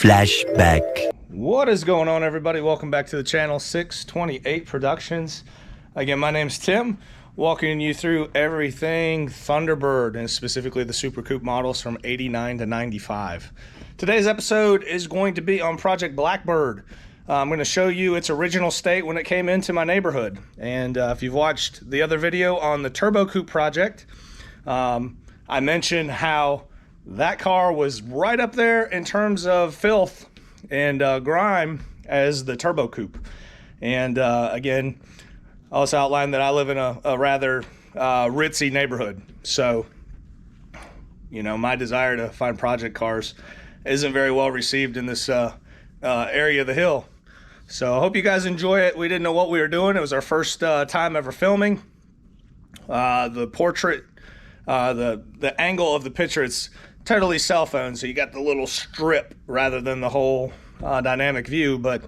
Flashback. What is going on, everybody? Welcome back to the channel, 628 Productions. Again, my name's Tim, walking you through everything Thunderbird, and specifically the Super Coupe models from 89 to 95. Today's episode is going to be on Project Blackbird. I'm going to show you its original state when it came into my neighborhood. And if you've watched the other video on the Turbo Coupe project, I mentioned how that car was right up there in terms of filth and grime as the Turbo Coupe. And again, I also outlined that I live in a rather ritzy neighborhood. So, you know, my desire to find project cars isn't very well received in this area of the hill. So I hope you guys enjoy it. We didn't know what we were doing. It was our first time ever filming. The portrait, the angle of the picture, it's totally cell phone, so you got the little strip rather than the whole dynamic view, but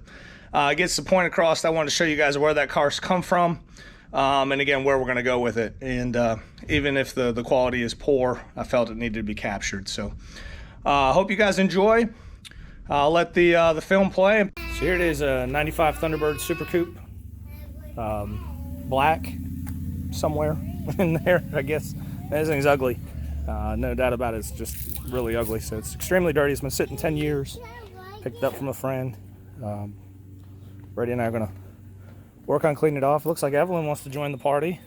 it gets the point across. I wanted to show you guys where that car's come from, and again, where we're going to go with it. And even if the quality is poor, I felt it needed to be captured. So I hope you guys enjoy. I'll let the film play. So here it is, a 95 Thunderbird Super Coupe, black somewhere in there, I guess. This thing's ugly. No doubt about it, it's just really ugly. So it's extremely dirty. It's been sitting 10 years. Picked it up from a friend. Brady and I are gonna work on cleaning it off. Looks like Evelyn wants to join the party,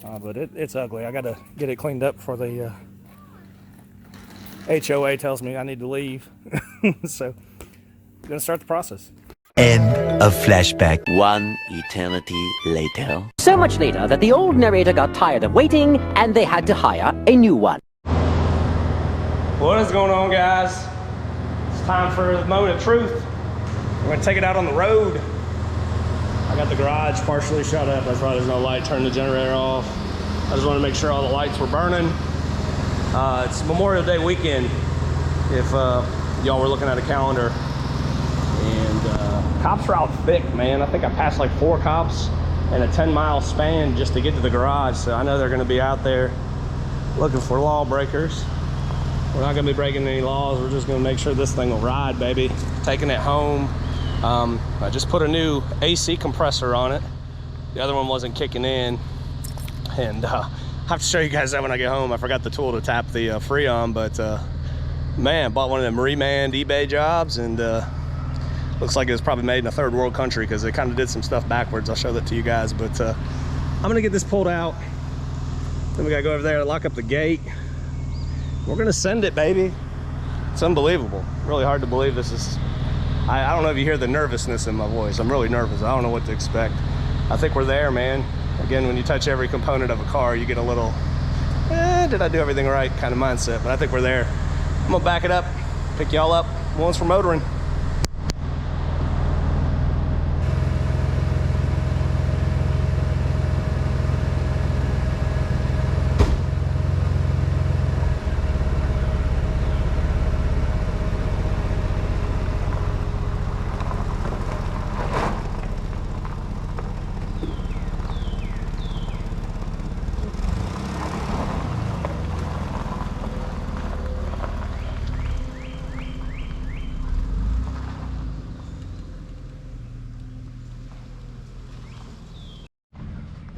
but it's ugly. I gotta get it cleaned up before the HOA tells me I need to leave. So I'm gonna start the process. End of flashback. One eternity later. So much later that the old narrator got tired of waiting and they had to hire a new one. What is going on, guys? It's time for the moment of truth. We're gonna take it out on the road. I got the garage partially shut up. That's why there's no light. Turn the generator off. I just want to make sure all the lights were burning. It's Memorial Day weekend, if y'all were looking at a calendar. And cops are out thick, man. I think I passed like 4 cops in a 10-mile span just to get to the garage. So I know they're gonna be out there looking for lawbreakers. We're not gonna be breaking any laws. We're just gonna make sure this thing will ride, baby. Taking it home. I just put a new AC compressor on it. The other one wasn't kicking in. And I have to show you guys that when I get home. I forgot the tool to tap the Freon, but man, bought one of them remanned eBay jobs, and looks like it was probably made in a third world country because they kind of did some stuff backwards. I'll show that to you guys, but I'm gonna get this pulled out. Then we gotta go over there, lock up the gate. We're gonna send it, baby. It's unbelievable. Really hard to believe this is, I don't know if you hear the nervousness in my voice. I'm really nervous. I don't know what to expect. I think we're there, man. Again, when you touch every component of a car, you get a little, did I do everything right kind of mindset, but I think we're there. I'm gonna back it up, pick y'all up once we're motoring.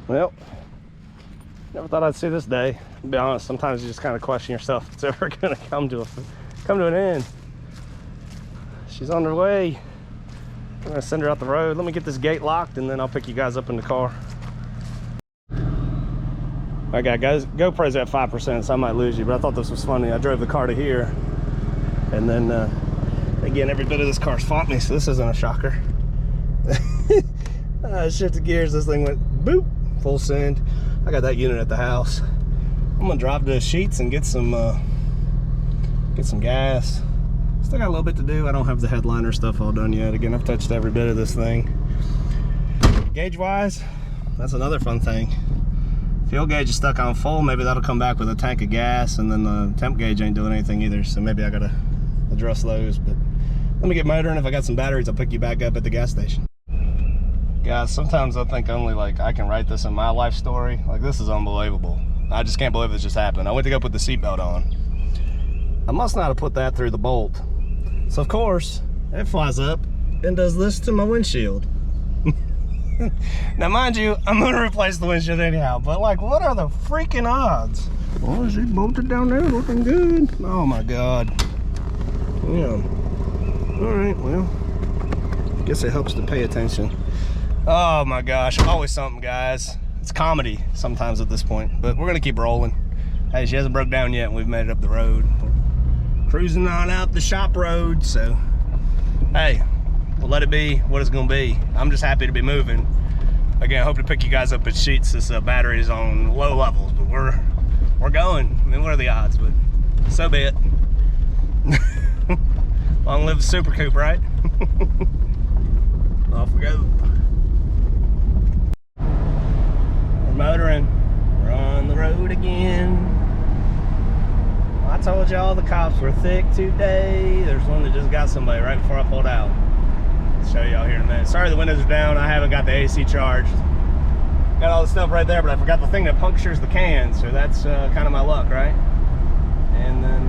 Well, never thought I'd see this day. To be honest, sometimes you just kind of question yourself if it's ever gonna come to an end. She's on her way. I'm gonna send her out the road. Let me get this gate locked, and then I'll pick you guys up in the car. I got guys, GoPro's at 5%, so I might lose you, but I thought this was funny. I drove the car to here, and then again, every bit of this car's fought me, so this isn't a shocker. I shifted gears, this thing went boop. Full send. I got that unit at the house. I'm gonna drive to Sheets and get some gas. Still got a little bit to do. I don't have the headliner stuff all done yet. Again, I've touched every bit of this thing. Gauge wise, that's another fun thing. Fuel gauge is stuck on full. Maybe that'll come back with a tank of gas, and then the temp gauge ain't doing anything either. So maybe I gotta address those. But let me get motoring. If I got some batteries, I'll pick you back up at the gas station. Guys, sometimes I think only like I can write this in my life story. Like, this is unbelievable. I just can't believe this just happened. I went to go put the seatbelt on. I must not have put that through the bolt. So of course, it flies up and does this to my windshield. Now mind you, I'm gonna replace the windshield anyhow, but like, what are the freaking odds? Oh, is it bolted down there looking good? Oh my God. Yeah. All right, well, guess it helps to pay attention. Oh my gosh, always something, guys. It's comedy sometimes at this point, but we're gonna keep rolling. Hey, she hasn't broke down yet and we've made it up the road. We're cruising on out the shop road, so hey, we'll let it be what it's gonna be. I'm just happy to be moving. Again, I hope to pick you guys up at Sheets. This battery is on low levels, but we're going. I mean, what are the odds? But so be it. Long live the Super Coupe, right? Off we go. We're motoring. We're on the road again. I told y'all the cops were thick today. There's one that just got somebody right before I pulled out. I'll show y'all here in a minute. Sorry the windows are down. I haven't got the AC charged. Got all the stuff right there, but I forgot the thing that punctures the can, so that's kind of my luck, right? And then,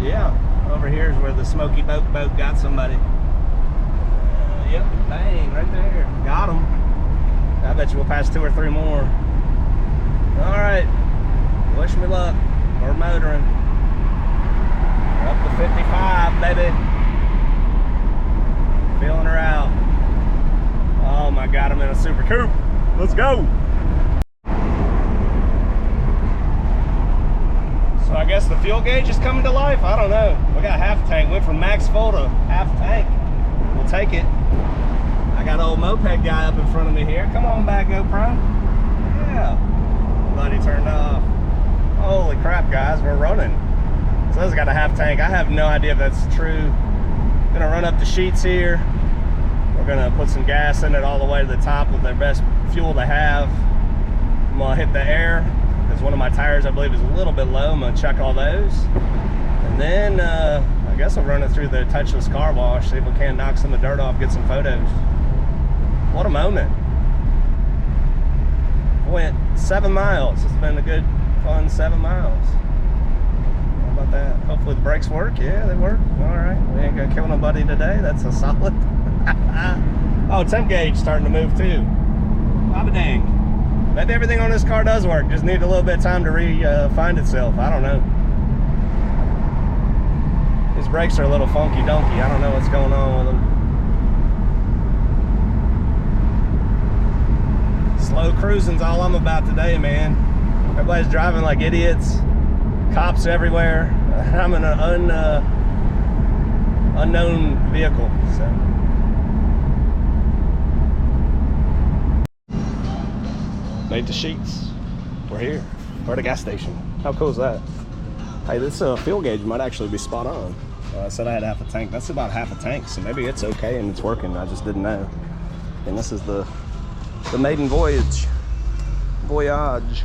yeah, over here is where the smoky boat got somebody. Yep, bang, right there. Got him. I bet you we'll pass 2 or 3 more. All right, wish me luck. We're motoring. We're up to 55, baby. Feeling her out. Oh my God, I'm in a Super Coupe. Let's go. So I guess the fuel gauge is coming to life. I don't know. We got half tank. Went from max full to half tank. We'll take it. I got old moped guy up in front of me here. Come on back, GoPro. Yeah. Glad he turned off. Holy crap, guys, we're running. So this got a half tank. I have no idea if that's true. Gonna run up the Sheets here. We're gonna put some gas in it all the way to the top with their best fuel they have. I'm gonna hit the air because one of my tires, I believe, is a little bit low. I'm gonna check all those. And then I guess I'll run it through the touchless car wash, see if we can knock some of the dirt off, get some photos. What a moment. Went 7 miles. It's been a good, fun 7 miles. How about that? Hopefully the brakes work. Yeah, they work. All right. We ain't gonna kill nobody today. That's a solid. Oh, temp gauge starting to move too. Bobby dang. Maybe everything on this car does work. Just need a little bit of time to find itself. I don't know. These brakes are a little funky donkey. I don't know what's going on with them. Slow cruising's all I'm about today, man. Everybody's driving like idiots. Cops everywhere. I'm in an unknown vehicle. So. Made the Sheets. We're here. We're at a gas station. How cool is that? Hey, this fuel gauge might actually be spot on. I said I had half a tank. That's about half a tank, so maybe it's okay and it's working. I just didn't know. And this is the maiden voyage. Voyage.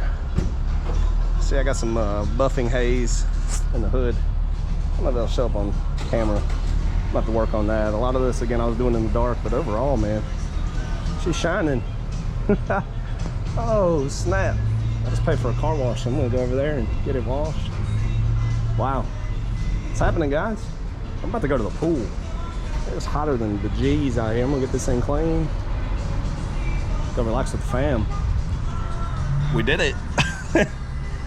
See, I got some buffing haze in the hood. I don't know if that'll show up on camera. I'm have to work on that. A lot of this, again, I was doing in the dark, but overall, man, she's shining. Oh, snap. I just paid for a car wash. I'm gonna go over there and get it washed. Wow. What's happening, guys? I'm about to go to the pool. It's hotter than the G's out here. I'm gonna get this thing clean. Go relax with the fam. We did it.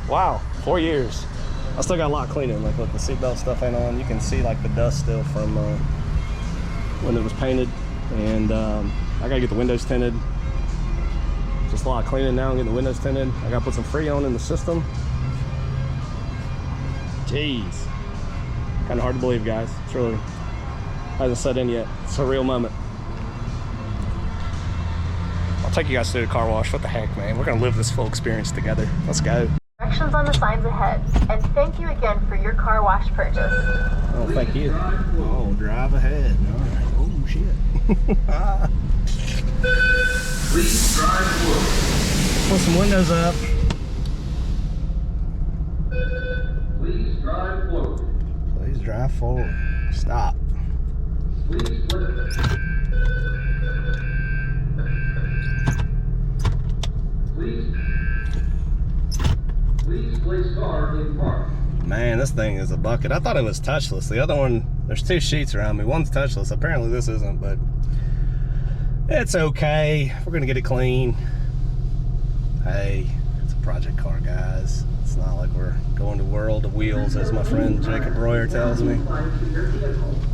Wow, 4 years. I still got a lot cleaning. Like, look, the seatbelt stuff ain't on. You can see like the dust still from when it was painted. And I gotta get the windows tinted. Just a lot of cleaning now and getting the windows tinted. I gotta put some Freon in the system. Jeez. Kind of hard to believe, guys. It's really hasn't set in yet. It's a real moment. I'll take you guys through the car wash. What the heck, man? We're gonna live this full experience together. Let's go. Directions on the signs ahead. And thank you again for your car wash purchase. Oh, thank you. Oh, drive ahead. All right. Oh, shit. Please drive forward. Put some windows up. Please drive forward. Please drive forward. Stop. Please lift. Please place car in park. Man, this thing is a bucket. I thought it was touchless. The other one, there's 2 sheets around me. One's touchless. Apparently this isn't, but it's okay. We're gonna get it clean. Hey, it's a project car, guys. It's not like we're going to World of Wheels, as my friend Jacob Royer tells me.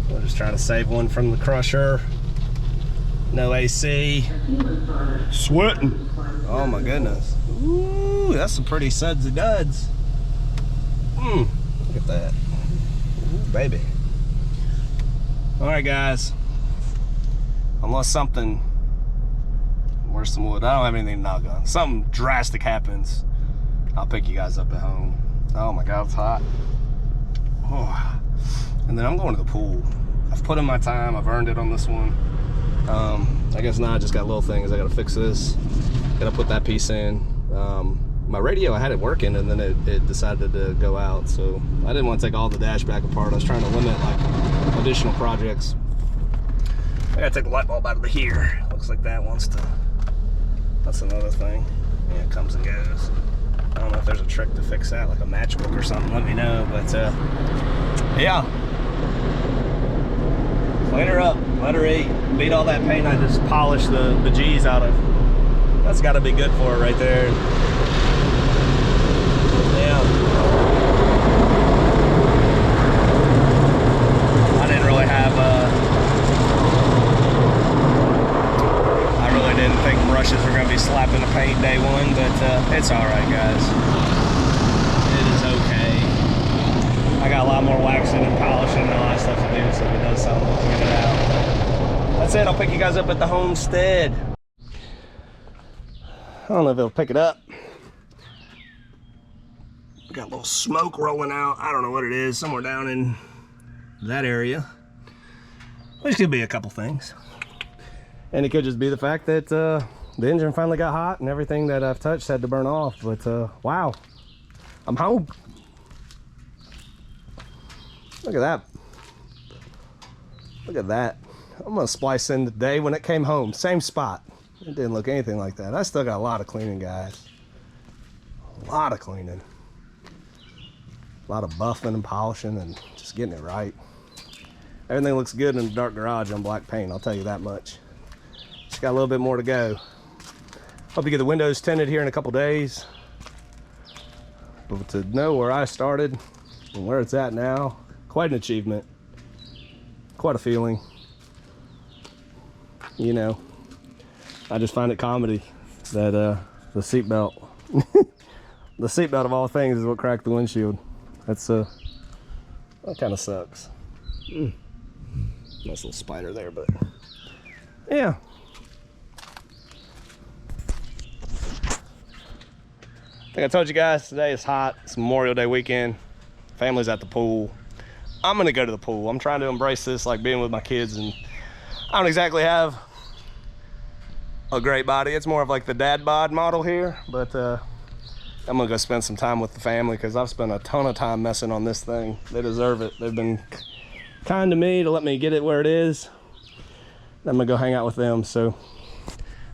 We're just trying to save one from the crusher. No AC. Sweating. Oh my goodness. Ooh, that's some pretty sudsy duds. Look at that. Ooh, baby. All right, guys. Unless something, where's some wood? I don't have anything to knock on. Something drastic happens, I'll pick you guys up at home. Oh my God, it's hot. Oh. And then I'm going to the pool. I've put in my time. I've earned it on this one. I guess now I just got little things. I gotta fix this. Gotta put that piece in. My radio, I had it working, and then it decided to go out. So I didn't want to take all the dash back apart. I was trying to limit like additional projects. I gotta take the light bulb out of here. Looks like that wants to. That's another thing. Yeah, it comes and goes. I don't know if there's a trick to fix that, like a matchbook or something. Let me know. But yeah. Clean her up, let her eat. Beat all that paint I just polished the G's out of. That's gotta be good for her right there. Yeah. I didn't really have, I really didn't think brushes were gonna be slapping the paint day one, but it's all right, guys. It is okay. I got a lot more waxing and polishing and all that stuff to do, so if it does something, we'll get it out. That's it. I'll pick you guys up at the homestead. I don't know if it'll pick it up. We got a little smoke rolling out. I don't know what it is. Somewhere down in that area. There's gonna be a couple things. And it could just be the fact that the engine finally got hot and everything that I've touched had to burn off. But wow, I'm home. Look at that. Look at that. I'm gonna splice in the day when it came home. Same spot. It didn't look anything like that. I still got a lot of cleaning, guys. A lot of cleaning. A lot of buffing and polishing and just getting it right. Everything looks good in the dark garage on black paint, I'll tell you that much. Just got a little bit more to go. Hope you get the windows tinted here in a couple days. But to know where I started and where it's at now, quite an achievement. Quite a feeling. You know, I just find it comedy that the seatbelt, the seatbelt of all things is what cracked the windshield. That's that kind of sucks. Nice little spider there, but yeah. I think I told you guys today is hot. It's Memorial Day weekend. Family's at the pool. I'm gonna go to the pool. I'm trying to embrace this like being with my kids, and I don't exactly have a great body. It's more of like the dad bod model here, but I'm gonna go spend some time with the family because I've spent a ton of time messing on this thing. They deserve it. They've been kind to me to let me get it where it is. I'm gonna go hang out with them. So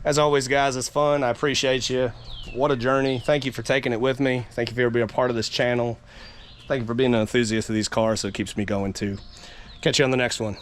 as always, guys, it's fun. I appreciate you. What a journey. Thank you for taking it with me. Thank you for being a part of this channel. Thank you for being an enthusiast of these cars, so it keeps me going too. Catch you on the next one.